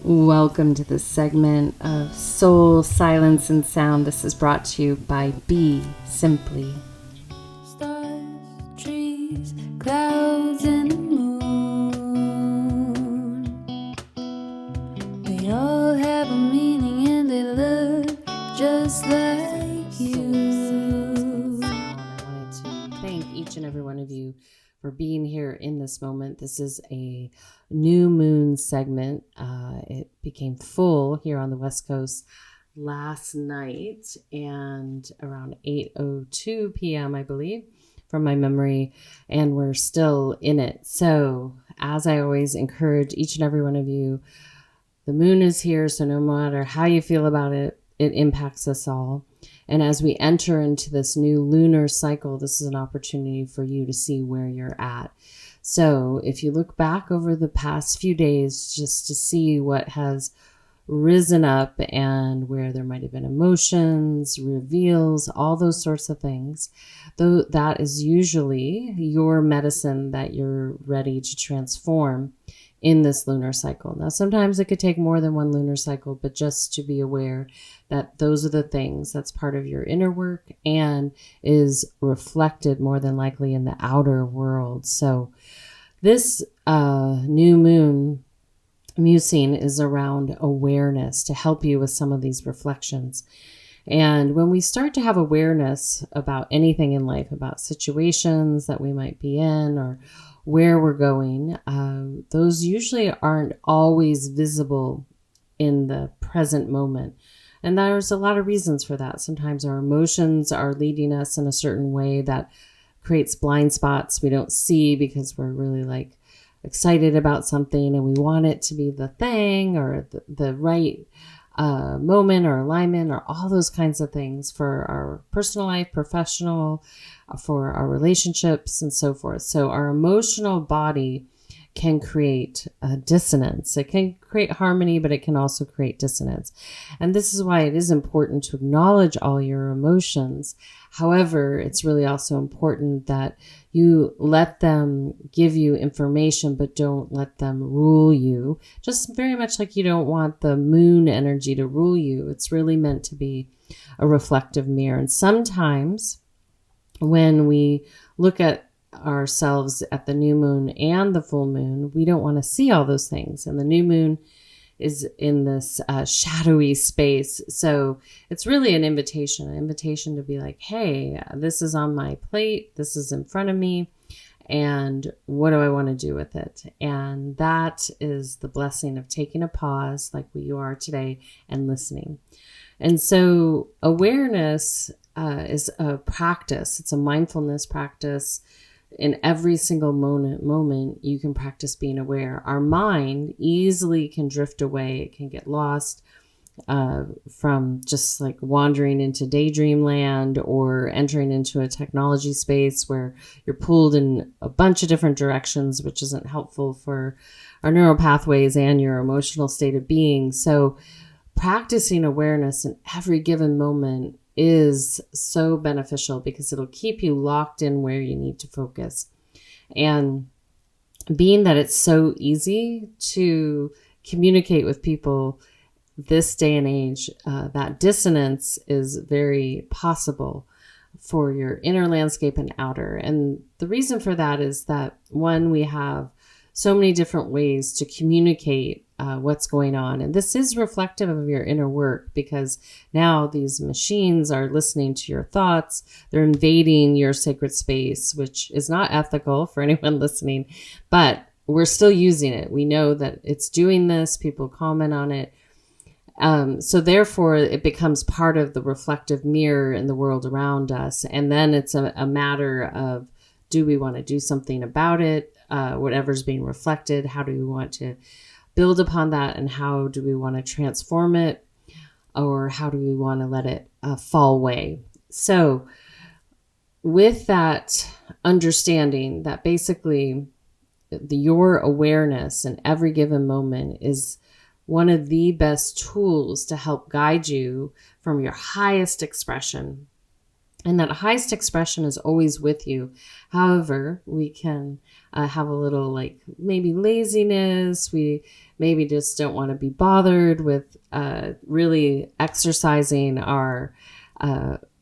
Welcome to this segment of Soul, Silence, and Sound. This is brought to you by BeSimply. Stars, trees, clouds, and the moon. They all have a meaning and they look just like you. I wanted to thank each and every one of you for being here in this moment. This is a new moon segment. It became full here on the West Coast last night and around 8:02 p.m., I believe, from my memory, and we're still in it. So as I always encourage each and every one of you, the moon is here, so no matter how you feel about it, it impacts us all. And as we enter into this new lunar cycle, this is an opportunity for you to see where you're at. So if you look back over the past few days, just to see what has risen up and where there might have been emotions, reveals, all those sorts of things, though that is usually your medicine that you're ready to transform in this lunar cycle. Now, sometimes it could take more than one lunar cycle, but just to be aware that those are the things that's part of your inner work and is reflected more than likely in the outer world. So this new moon musing is around awareness to help you with some of these reflections. And when we start to have awareness about anything in life, about situations that we might be in or where we're going, those usually aren't always visible in the present moment. And there's a lot of reasons for that. Sometimes our emotions are leading us in a certain way that creates blind spots we don't see because we're really excited about something and we want it to be the thing or the right moment or alignment or all those kinds of things for our personal life, professional, for our relationships and so forth. So our emotional body can create dissonance. It can create harmony, but it can also create dissonance. And this is why it is important to acknowledge all your emotions. However, it's really also important that you let them give you information, but don't let them rule you. Just very much like you don't want the moon energy to rule you. It's really meant to be a reflective mirror. And sometimes when we look at ourselves at the new moon and the full moon, we don't want to see all those things. And the new moon is in this shadowy space. So it's really an invitation to be like, hey, this is on my plate. This is in front of me. And what do I want to do with it? And that is the blessing of taking a pause like you are today and listening. And so awareness is a practice. It's a mindfulness practice. In every single moment, you can practice being aware. Our mind easily can drift away. It can get lost from just like wandering into daydream land or entering into a technology space where you're pulled in a bunch of different directions, which isn't helpful for our neural pathways and your emotional state of being. So practicing awareness in every given moment is so beneficial because it'll keep you locked in where you need to focus. And being that it's so easy to communicate with people this day and age, that dissonance is very possible for your inner landscape and outer. And the reason for that is that, one, we have so many different ways to communicate what's going on. And this is reflective of your inner work because now these machines are listening to your thoughts. They're invading your sacred space, which is not ethical for anyone listening, but we're still using it. We know that it's doing this. People comment on it. So therefore, it becomes part of the reflective mirror in the world around us. And then it's a matter of, do we want to do something about it? Whatever's being reflected, how do we want to build upon that, and how do we want to transform it, or how do we want to let it fall away? So with that understanding that basically your awareness in every given moment is one of the best tools to help guide you from your highest expression. And that highest expression is always with you. However, we can have a little maybe laziness. We maybe just don't want to be bothered with really exercising our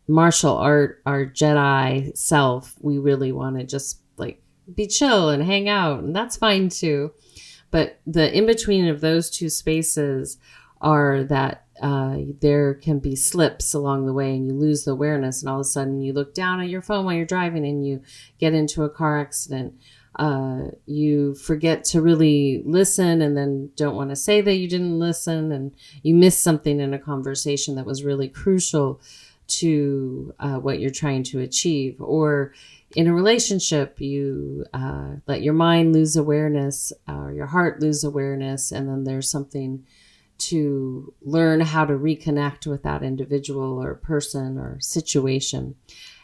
martial art, our Jedi self. We really want to just like be chill and hang out, and that's fine too. But the in between of those two spaces are that there can be slips along the way, and you lose the awareness, and all of a sudden you look down at your phone while you're driving and you get into a car accident. You forget to really listen, and then don't want to say that you didn't listen, and you miss something in a conversation that was really crucial to what you're trying to achieve. Or in a relationship, you let your mind lose awareness, or your heart lose awareness, and then there's something to learn how to reconnect with that individual or person or situation.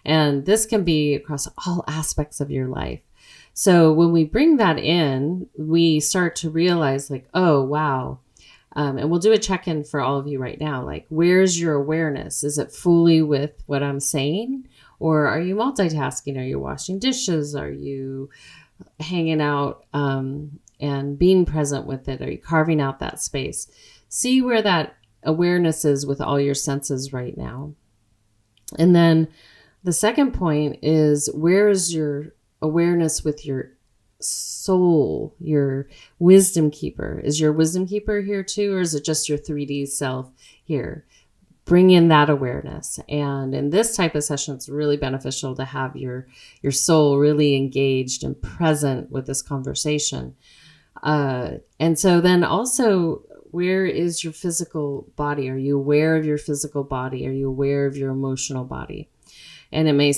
And this can be across all aspects of your life. So when we bring that in, we start to realize like, oh, wow. And we'll do a check-in for all of you right now. Like, where's your awareness? Is it fully with what I'm saying? Or are you multitasking? Are you washing dishes? Are you hanging out and being present with it? Are you carving out that space? See where that awareness is with all your senses right now. And then the second point is, where is your awareness with your soul, your wisdom keeper? Is your wisdom keeper here too, or is it just your 3D self here? Bring in that awareness. And in this type of session, it's really beneficial to have your soul really engaged and present with this conversation. And so then also, where is your physical body? Are you aware of your physical body? Are you aware of your emotional body? And it may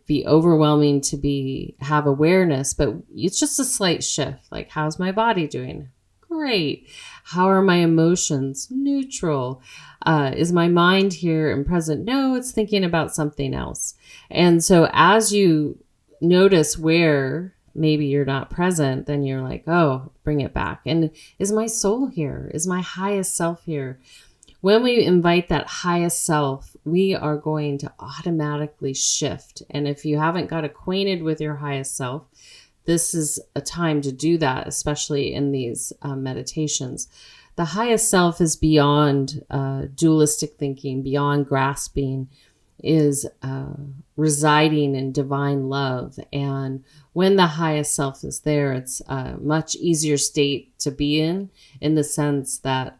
be overwhelming to have awareness, but it's just a slight shift. Like, how's my body doing? Great. How are my emotions? Neutral. Is my mind here and present? No, it's thinking about something else. And so as you notice where maybe you're not present, then you're like, oh, bring it back. And is my soul here? Is my highest self here? When we invite that highest self, we are going to automatically shift. And if you haven't got acquainted with your highest self, this is a time to do that, especially in these meditations. The highest self is beyond dualistic thinking, beyond grasping, is residing in divine love. And when the highest self is there, it's a much easier state to be in the sense that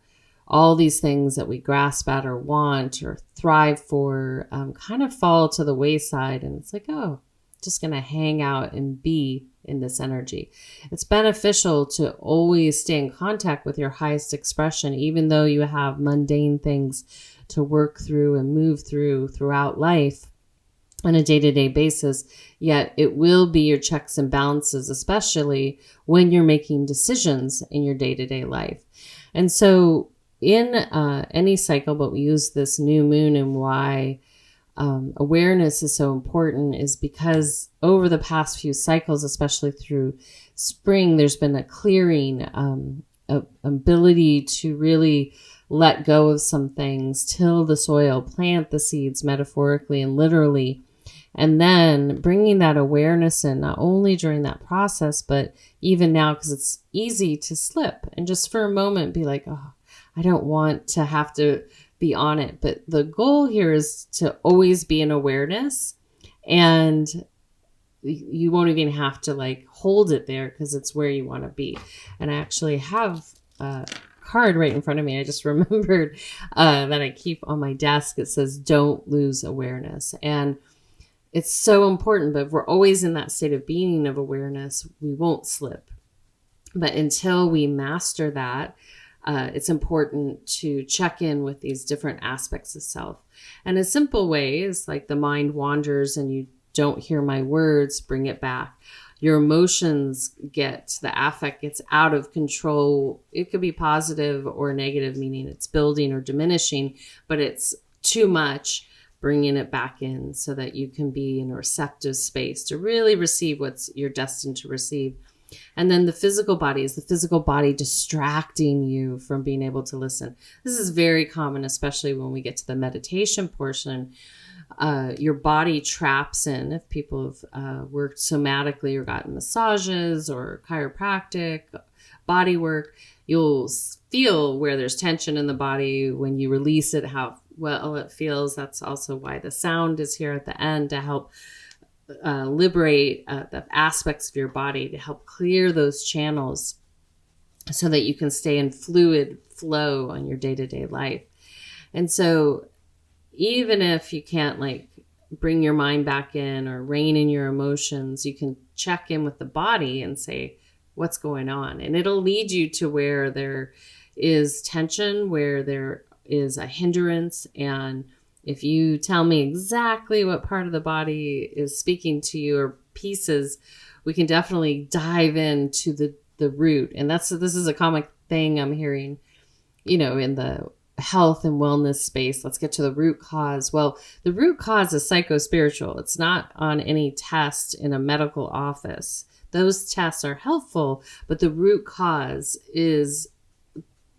all these things that we grasp at or want or thrive for kind of fall to the wayside. And it's like, oh, just going to hang out and be in this energy. It's beneficial to always stay in contact with your highest expression, even though you have mundane things to work through and move throughout life on a day-to-day basis. Yet it will be your checks and balances, especially when you're making decisions in your day-to-day life. And so in any cycle, but we use this new moon, and why awareness is so important is because over the past few cycles, especially through spring, there's been a clearing, ability to really let go of some things, till the soil, plant the seeds metaphorically and literally, and then bringing that awareness in, not only during that process, but even now, because it's easy to slip and just for a moment be like, oh, I don't want to have to be on it. But the goal here is to always be in awareness, and you won't even have to like hold it there because it's where you want to be. And I actually have a card right in front of me. I just remembered that I keep on my desk. It says, don't lose awareness. And it's so important, but if we're always in that state of being of awareness, we won't slip. But until we master that, it's important to check in with these different aspects of self. And a simple way is like the mind wanders and you don't hear my words, bring it back. Your emotions the affect gets out of control. It could be positive or negative, meaning it's building or diminishing, but it's too much. Bringing it back in so that you can be in a receptive space to really receive what you're destined to receive. And then the physical body is the physical body distracting you from being able to listen. This is very common, especially when we get to the meditation portion. Your body traps in, if people have worked somatically or gotten massages or chiropractic, body work, you'll feel where there's tension in the body. When you release it, how well it feels. That's also why the sound is here at the end, to help liberate the aspects of your body, to help clear those channels so that you can stay in fluid flow on your day-to-day life. And so even if you can't like bring your mind back in or rein in your emotions, you can check in with the body and say, what's going on? And it'll lead you to where there is tension, where there is a hindrance. And if you tell me exactly what part of the body is speaking to you, or pieces, we can definitely dive into the root. And this is a common thing I'm hearing, in the health and wellness space. Let's get to the root cause. Well, the root cause is psycho-spiritual. It's not on any test in a medical office. Those tests are helpful, but the root cause is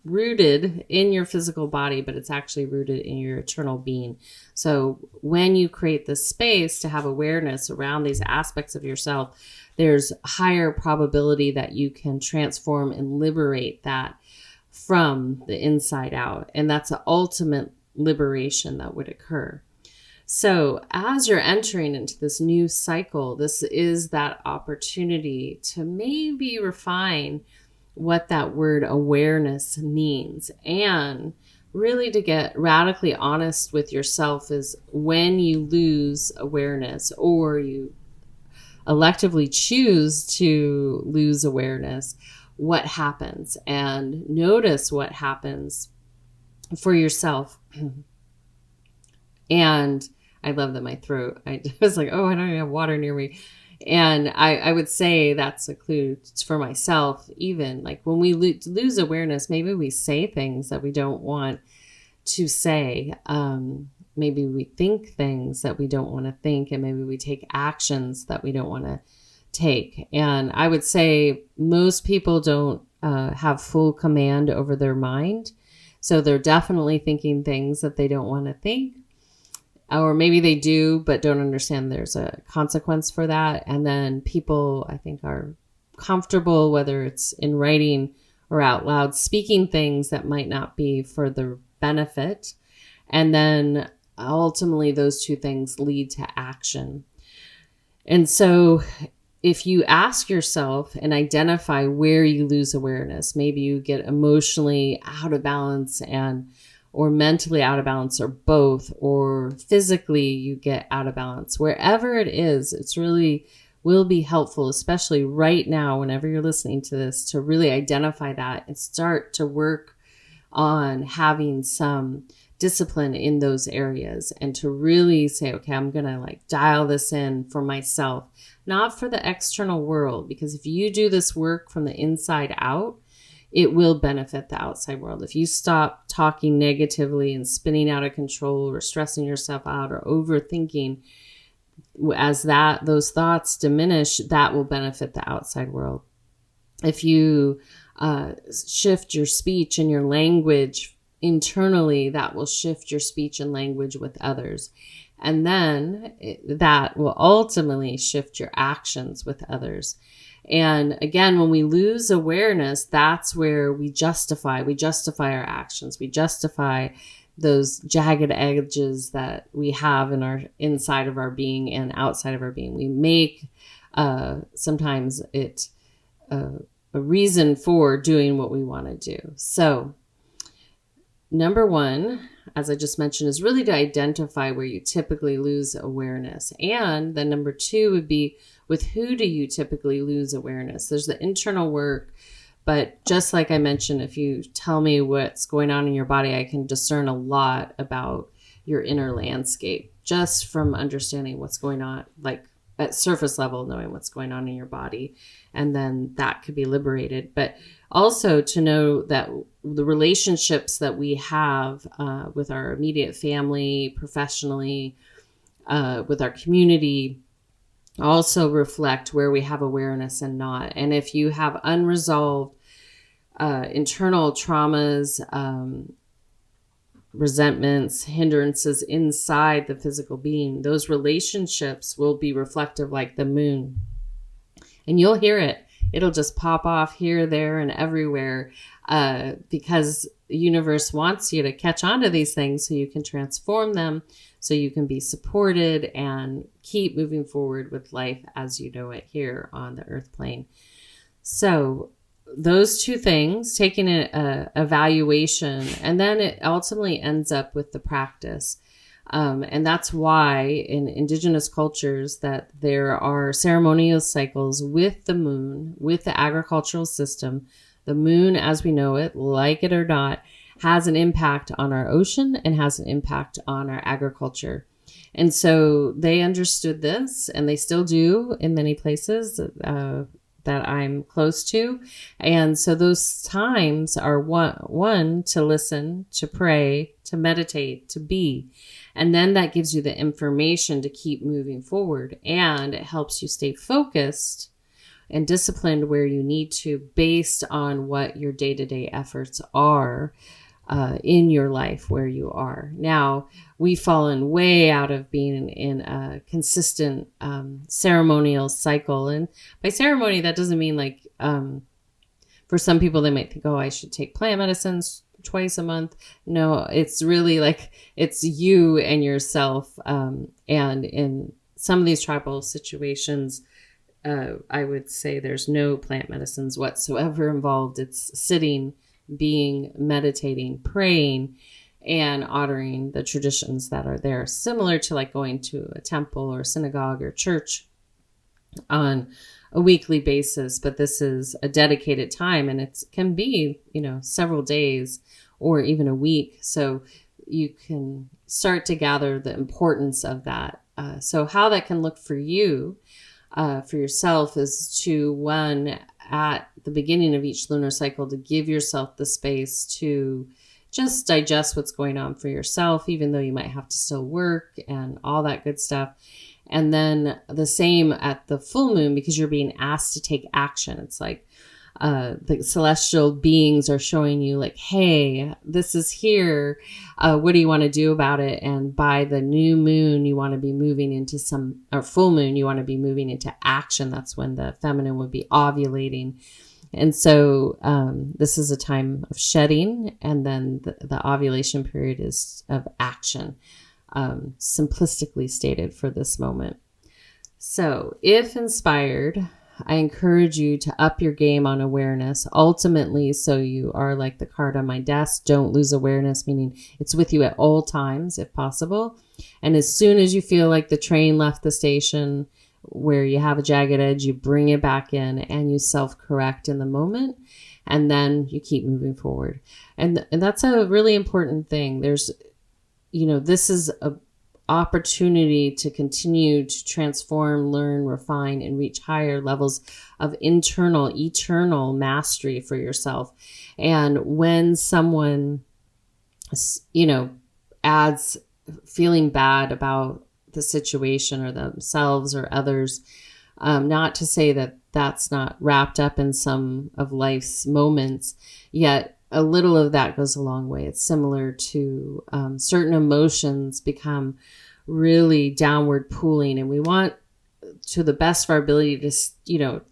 rooted in your physical body, but it's actually rooted in your eternal being. So when you create this space to have awareness around these aspects of yourself, there's higher probability that you can transform and liberate that from the inside out. And that's an ultimate liberation that would occur. So as you're entering into this new cycle, this is that opportunity to maybe refine what that word awareness means, and really to get radically honest with yourself is when you lose awareness, or you electively choose to lose awareness, what happens, and notice what happens for yourself. And I love that my throat, I was like, oh, I don't even have water near me. And I would say that's a clue for myself. Even like when we lose awareness, maybe we say things that we don't want to say. Maybe we think things that we don't want to think, and maybe we take actions that we don't want to take. And I would say most people don't have full command over their mind. So they're definitely thinking things that they don't want to think. Or maybe they do, but don't understand there's a consequence for that. And then people, I think, are comfortable, whether it's in writing or out loud, speaking things that might not be for their benefit. And then ultimately those two things lead to action. And so if you ask yourself and identify where you lose awareness, maybe you get emotionally out of balance or mentally out of balance, or both, or physically you get out of balance. Wherever it is, it's really will be helpful, especially right now, whenever you're listening to this, to really identify that and start to work on having some discipline in those areas, and to really say, okay, I'm going to like dial this in for myself, not for the external world, because if you do this work from the inside out, it will benefit the outside world. If you stop talking negatively and spinning out of control, or stressing yourself out, or overthinking, as those thoughts diminish, that will benefit the outside world. If you shift your speech and your language internally, that will shift your speech and language with others. And then that will ultimately shift your actions with others. And again, when we lose awareness, that's where we justify our actions. We justify those jagged edges that we have in our inside of our being and outside of our being. We make sometimes it a reason for doing what we want to do. So number one, as I just mentioned, is really to identify where you typically lose awareness. And then number two would be, with who do you typically lose awareness? There's the internal work, but just like I mentioned, if you tell me what's going on in your body, I can discern a lot about your inner landscape just from understanding what's going on, like at surface level, knowing what's going on in your body. And then that could be liberated. But also to know that the relationships that we have with our immediate family, professionally, with our community, also reflect where we have awareness and not. And if you have unresolved internal traumas, resentments, hindrances inside the physical being, those relationships will be reflective like the moon. And you'll hear it it'll just pop off here, there, and everywhere, because the universe wants you to catch on to these things so you can transform them, so you can be supported and keep moving forward with life as you know it here on the earth plane. So those two things, taking an evaluation, and then it ultimately ends up with the practice. And that's why in indigenous cultures that there are ceremonial cycles with the moon, with the agricultural system. The moon, as we know it, like it or not, has an impact on our ocean and has an impact on our agriculture. And so they understood this, and they still do in many places that I'm close to. And so those times are one to listen, to pray, to meditate, to be. And then that gives you the information to keep moving forward. And it helps you stay focused and disciplined where you need to, based on what your day-to-day efforts are in your life where you are. Now, we've fallen way out of being in a consistent ceremonial cycle. And by ceremony, that doesn't mean like, for some people, they might think, oh, I should take plant medicines twice a month. No, it's really like it's you and yourself. And in some of these tribal situations, I would say there's no plant medicines whatsoever involved. It's sitting, being, meditating, praying, and honoring the traditions that are there, similar to like going to a temple or synagogue or church on a weekly basis. But this is a dedicated time, and it can be, several days or even a week. So you can start to gather the importance of that. So how that can look for you, for yourself, is to, one, at the beginning of each lunar cycle, to give yourself the space to just digest what's going on for yourself, even though you might have to still work and all that good stuff. And then the same at the full moon, because you're being asked to take action. It's like the celestial beings are showing you like, hey, this is here. What do you want to do about it? And by the new moon, you want to be moving into or full moon, you want to be moving into action. That's when the feminine would be ovulating. And so this is a time of shedding, and then the ovulation period is of action, simplistically stated for this moment. So if inspired, I encourage you to up your game on awareness, ultimately, so you are like the card on my desk. Don't lose awareness, meaning it's with you at all times, if possible. And as soon as you feel like the train left the station, where you have a jagged edge, you bring it back in and you self-correct in the moment, and then you keep moving forward. And that's a really important thing. There's, this is a opportunity to continue to transform, learn, refine, and reach higher levels of eternal mastery for yourself. And when someone, adds feeling bad about the situation or themselves or others, not to say that that's not wrapped up in some of life's moments, yet a little of that goes a long way. It's similar to certain emotions become really downward pulling, and we want, to the best of our ability, to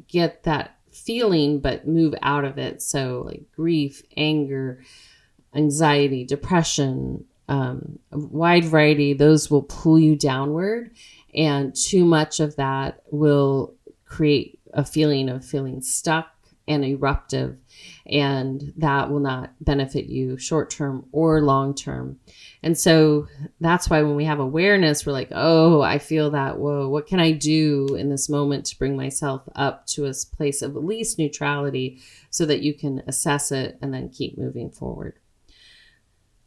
get that feeling but move out of it. So like grief, anger, anxiety, depression, a wide variety, those will pull you downward, and too much of that will create a feeling of feeling stuck and eruptive, and that will not benefit you short-term or long-term. And so that's why when we have awareness, we're like, oh, I feel that. Whoa, what can I do in this moment to bring myself up to a place of at least neutrality, so that you can assess it and then keep moving forward.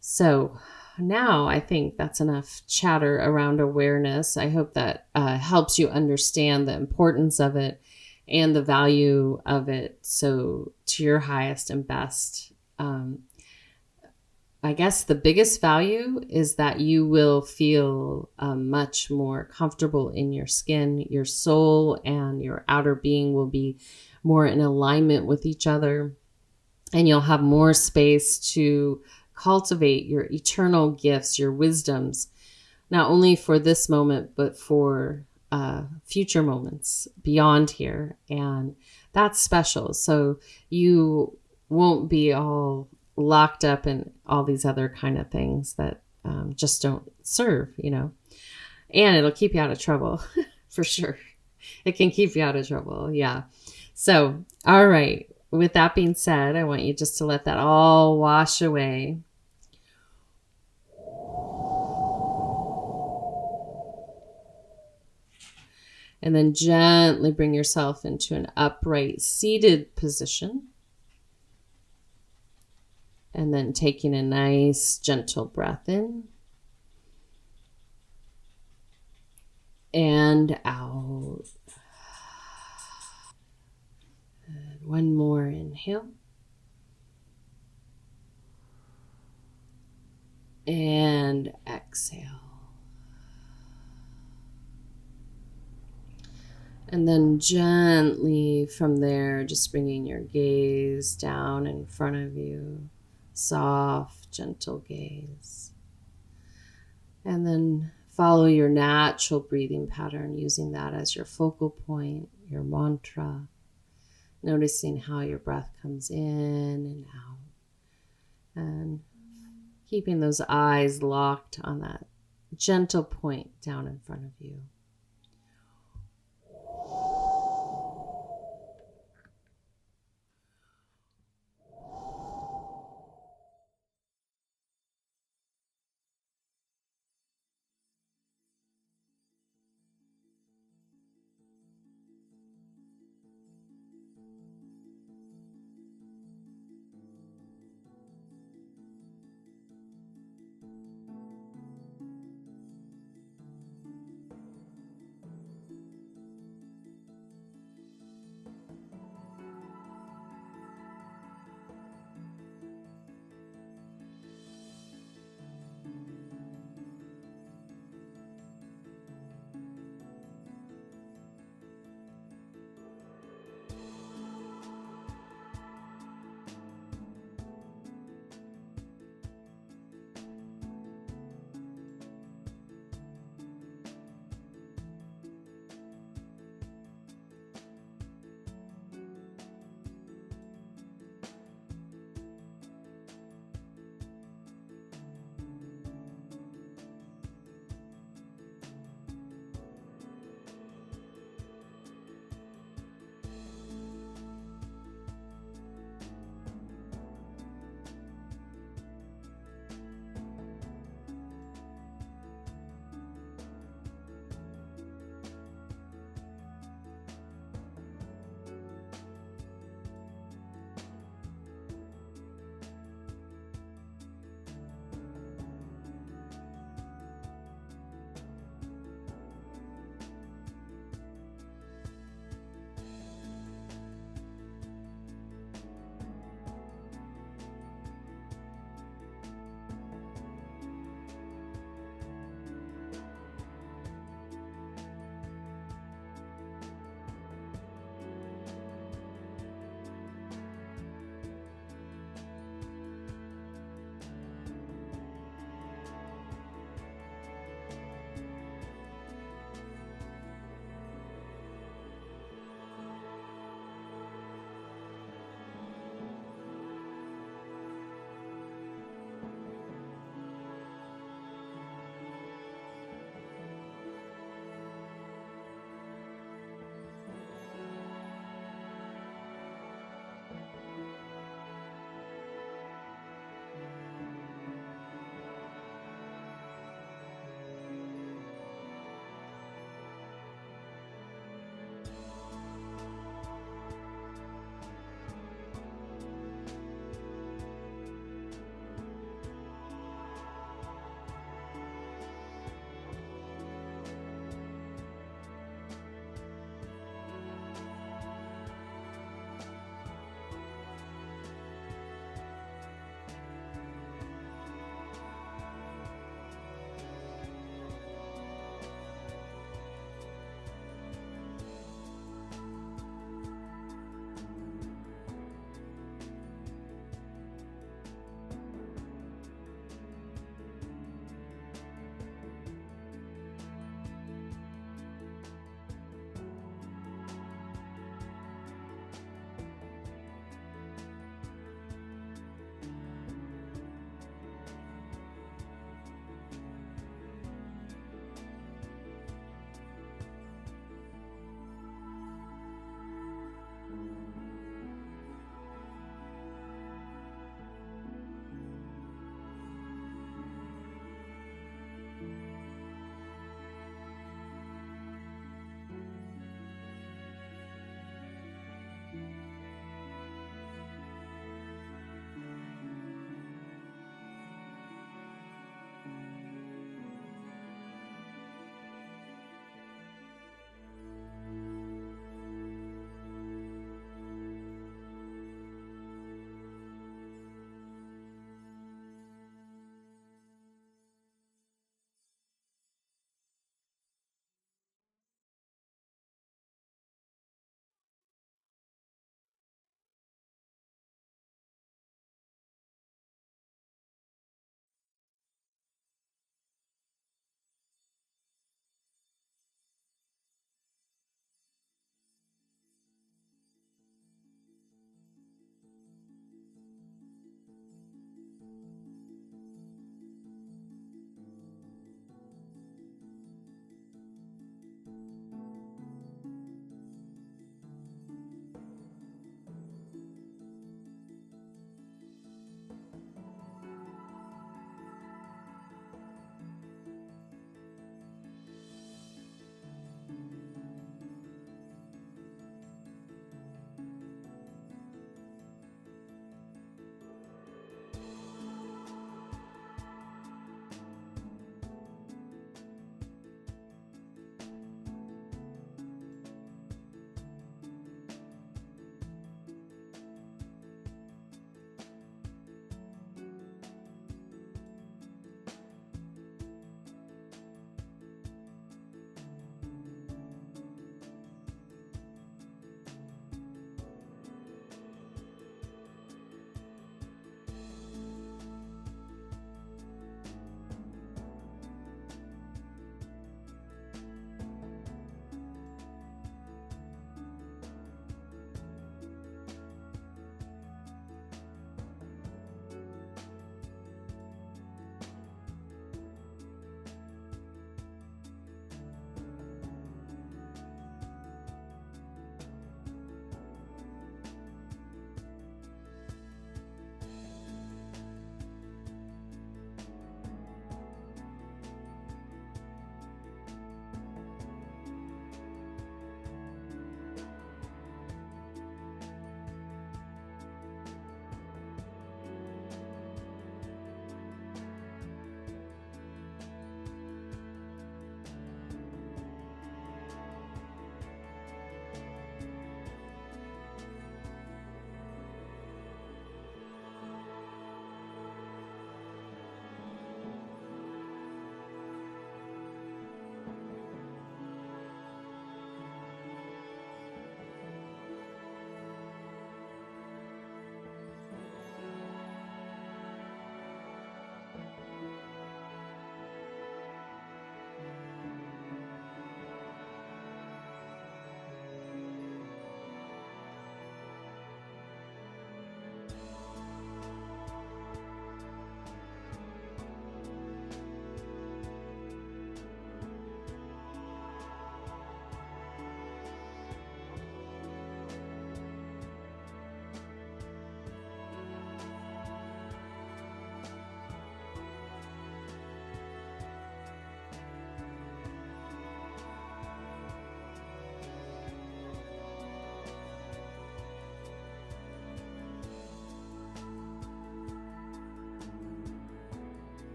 So now I think that's enough chatter around awareness. I hope that helps you understand the importance of it and the value of it, so to your highest and best. I guess the biggest value is that you will feel much more comfortable in your skin. Your soul and your outer being will be more in alignment with each other, and you'll have more space to cultivate your eternal gifts, your wisdoms, not only for this moment, but for future moments beyond here. And That's special. So you won't be all locked up in all these other kind of things that just don't serve, and it'll keep you out of trouble for sure. It can keep you out of trouble. Yeah. So, all right. With that being said, I want you just to let that all wash away. And then gently bring yourself into an upright seated position. And then taking a nice gentle breath in and out. And one more inhale. And exhale. And then gently from there, just bringing your gaze down in front of you. Soft, gentle gaze. And then follow your natural breathing pattern, using that as your focal point, your mantra. Noticing how your breath comes in and out. And keeping those eyes locked on that gentle point down in front of you.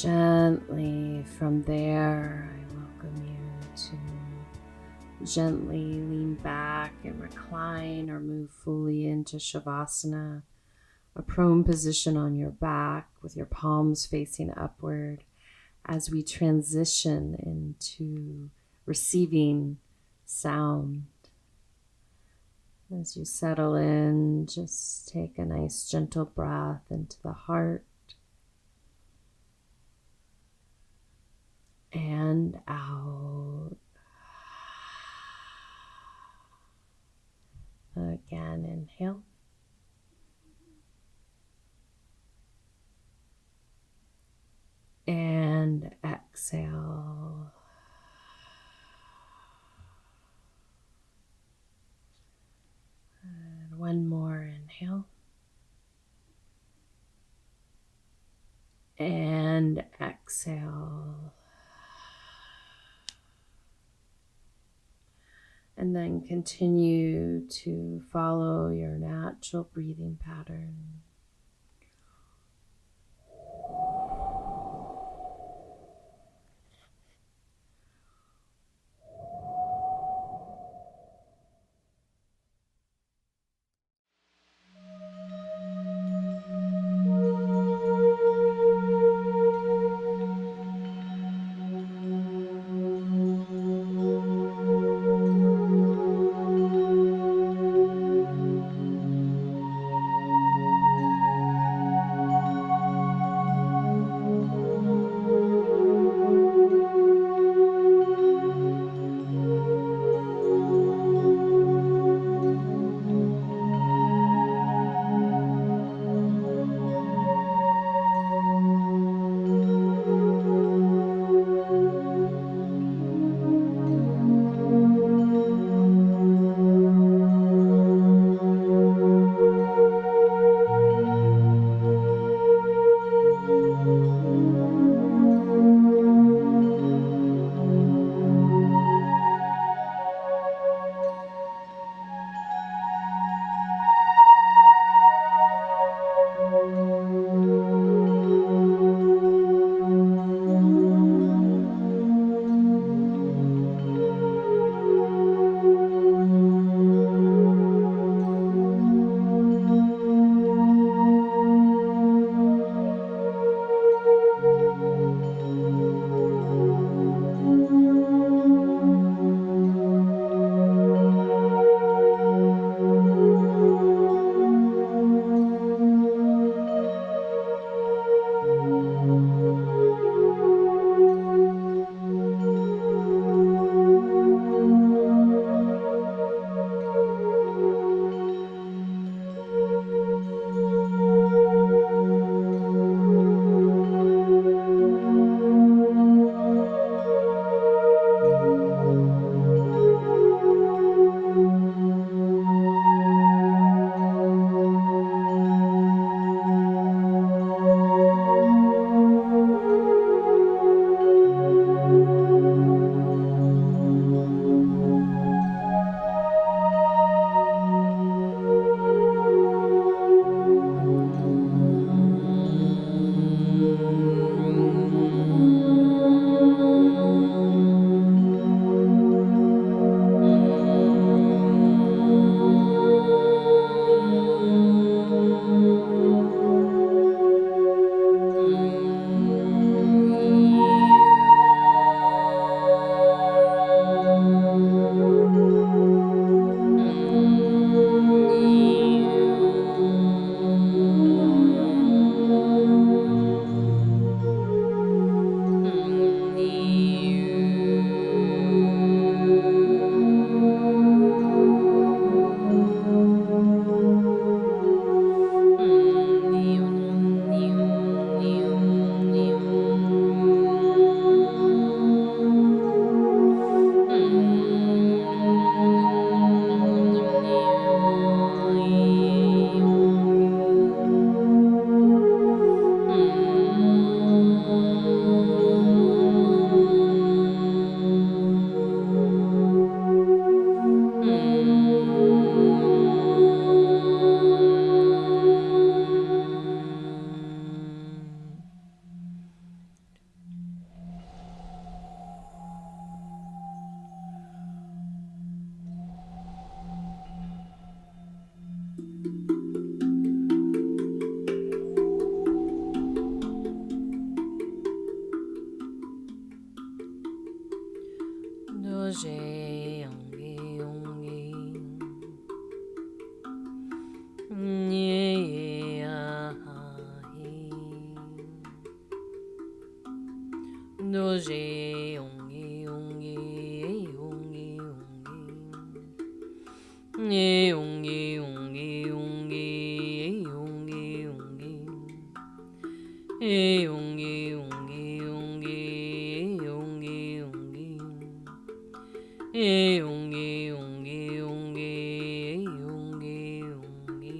Gently from there, I welcome you to gently lean back and recline or move fully into Shavasana, a prone position on your back with your palms facing upward as we transition into receiving sound. As you settle in, just take a nice gentle breath into the heart and out. Again, inhale. And exhale. And one more inhale. And exhale. And then continue to follow your natural breathing pattern. Doje Yongi Yongi Nye Ahi Doje Yongi Yongi Yongi Yongi Nye Yongi Yongi Yongi Yongi Yongi Yongi Yongi Yongi Yongi Yongi Yongi Yongi Yongi Yongi Yongi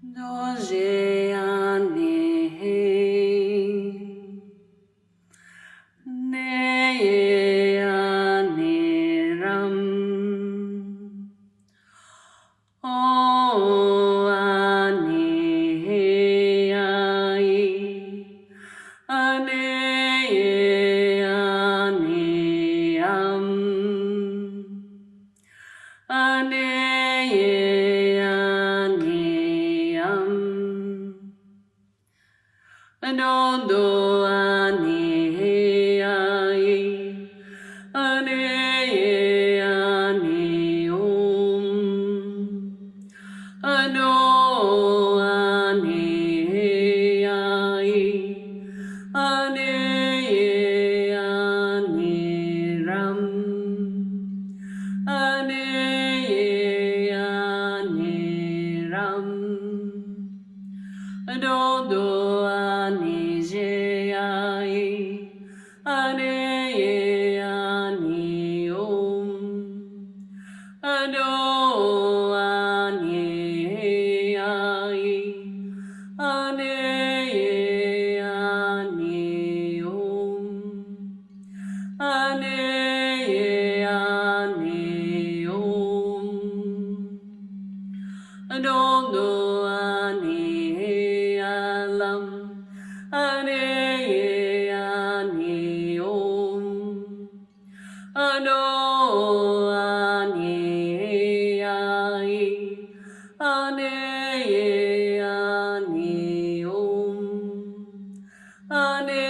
Doje Ane Ne Ane Ram O Ane Ai Ane Ane Am Ane Ane Am Anondo Ane Ai Ane Ane Om Ano Ane Ai Ane Ane Ram Ane Ane Ram Adodo Ane Je Ai Ane Ane Om Ado Ane Ai Ane Ane Om Ane Ane Om Adodo Ane Alam Ane Ane Om Ado Ane Ai Ane Ane Om Ane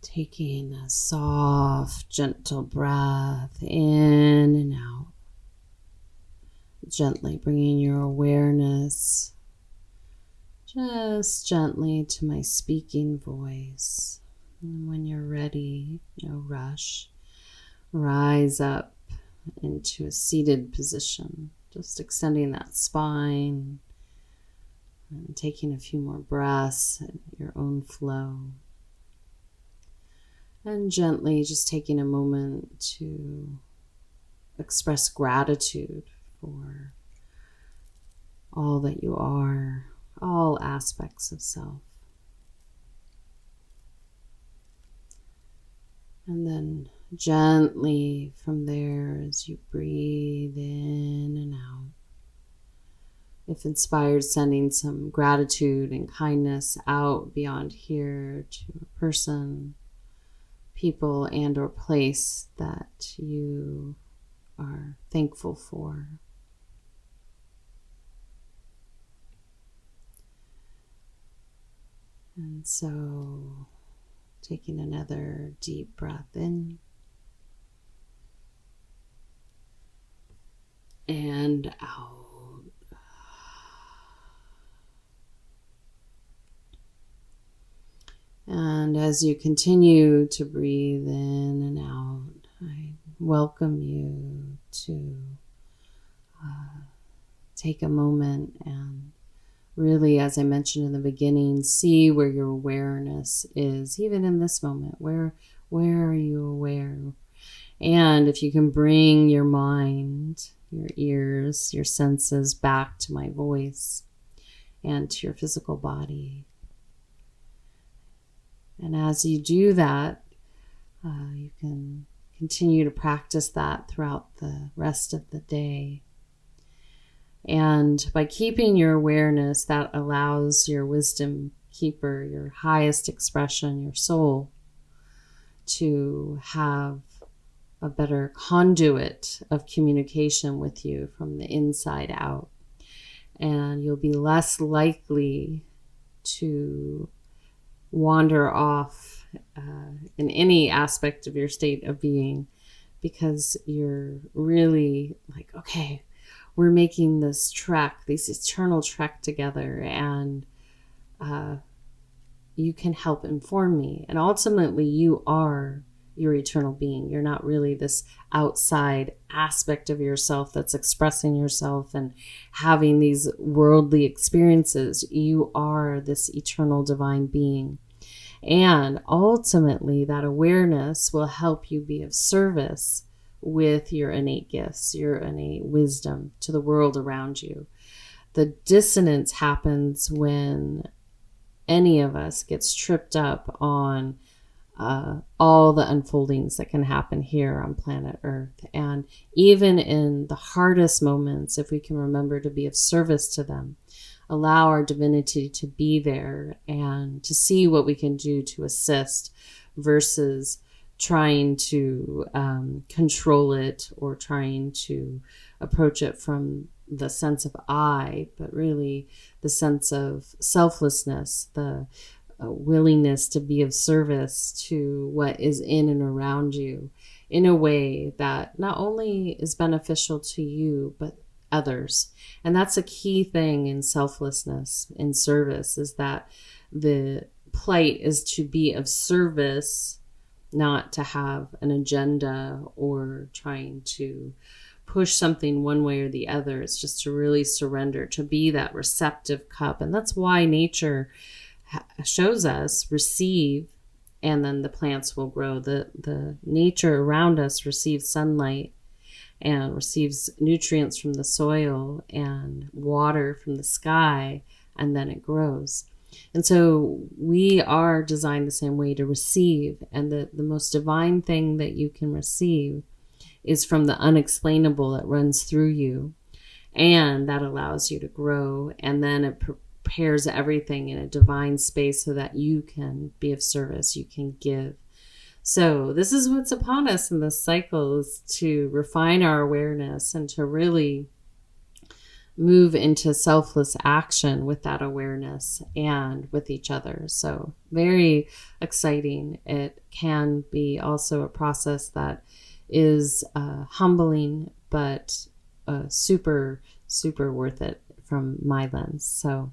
Taking a soft, gentle breath in and out. Gently bringing your awareness just gently to my speaking voice. And when you're ready, no rush, rise up into a seated position, just extending that spine and taking a few more breaths at your own flow. And gently just taking a moment to express gratitude for all that you are, all aspects of self. And then gently from there, as you breathe in and out, if inspired, sending some gratitude and kindness out beyond here to a person, people, and or place that you are thankful for. And so taking another deep breath in and out. And as you continue to breathe in and out, I welcome you to take a moment and really, as I mentioned in the beginning, see where your awareness is, even in this moment. Where are you aware? And if you can bring your mind, your ears, your senses back to my voice and to your physical body. And as you do that, you can continue to practice that throughout the rest of the day. And by keeping your awareness, that allows your wisdom keeper, your highest expression, your soul, to have a better conduit of communication with you from the inside out. And you'll be less likely to wander off in any aspect of your state of being, because you're really like, okay, we're making this trek, this eternal trek together, and you can help inform me. And ultimately, you are your eternal being. You're not really this outside aspect of yourself that's expressing yourself and having these worldly experiences. You are this eternal divine being. And ultimately, that awareness will help you be of service with your innate gifts, your innate wisdom to the world around you. The dissonance happens when any of us gets tripped up on all the unfoldings that can happen here on planet Earth. And even in the hardest moments, if we can remember to be of service to them, allow our divinity to be there and to see what we can do to assist versus trying to control it or trying to approach it from the sense of I, but really the sense of selflessness, the willingness to be of service to what is in and around you in a way that not only is beneficial to you, but others. And that's a key thing in selflessness, in service, is that the plight is to be of service, not to have an agenda or trying to push something one way or the other. It's just to really surrender, to be that receptive cup. And that's why nature shows us receive, and then the plants will grow. The nature around us receives sunlight and receives nutrients from the soil and water from the sky, and then it grows. And so we are designed the same way, to receive. And the most divine thing that you can receive is from the unexplainable that runs through you. And that allows you to grow. And then it prepares everything in a divine space so that you can be of service, you can give. So this is what's upon us in this cycle, is to refine our awareness and to really move into selfless action with that awareness and with each other. So very exciting. It can be also a process that is humbling, but super, super worth it from my lens. So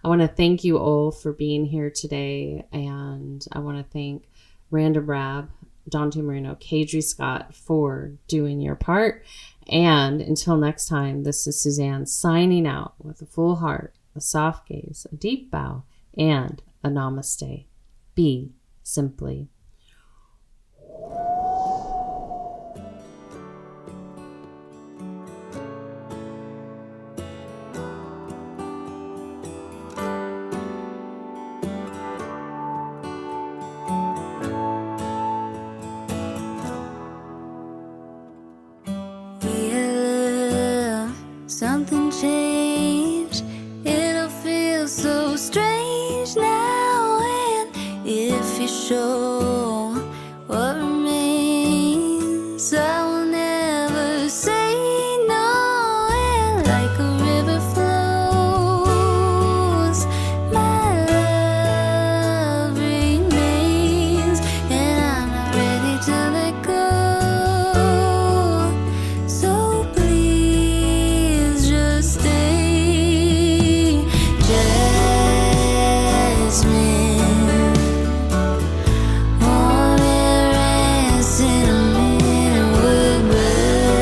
I want to thank you all for being here today. And I want to thank Random Rab, Dante Marino, Kadri Scott for doing your part. And until next time, this is Suzanne signing out with a full heart, a soft gaze, a deep bow, and a namaste. Be simply. Something changed, it'll feel so strange now. And if you show what remains, I will never say no. And like a river flows, my love remains. And I'm not ready to let go. So please just stay, Jasmine. Warm air and cinnamon wood burning.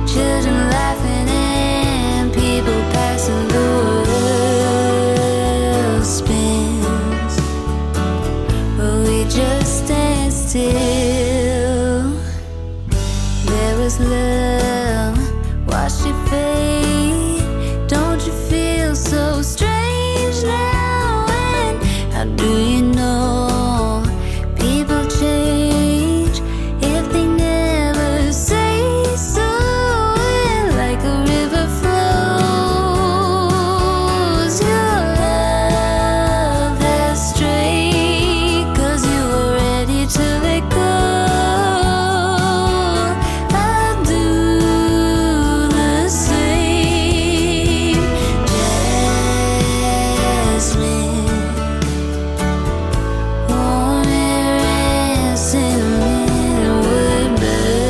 Children laughing and people passing, the world spins, but we just stand still. There was love, watch it fade. Don't you feel so strange now? And how do you know people change if they never say so? And like a river flows, your love has strayed, 'cause you were ready to let go. I'll do the same, Jasmine. Warm air and cinnamon wood burning.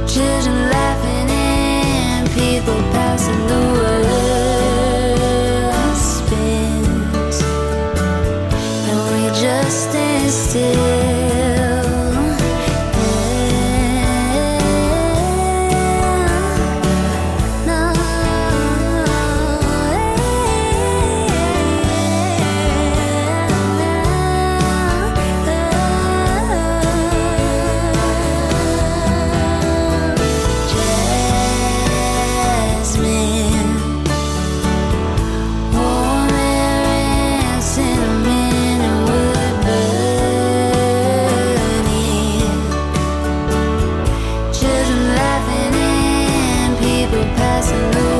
Children laughing and people passing, the world spins, and we just stand still. Jasmine, warm air and cinnamon and wood burning. Children laughing and people passing, the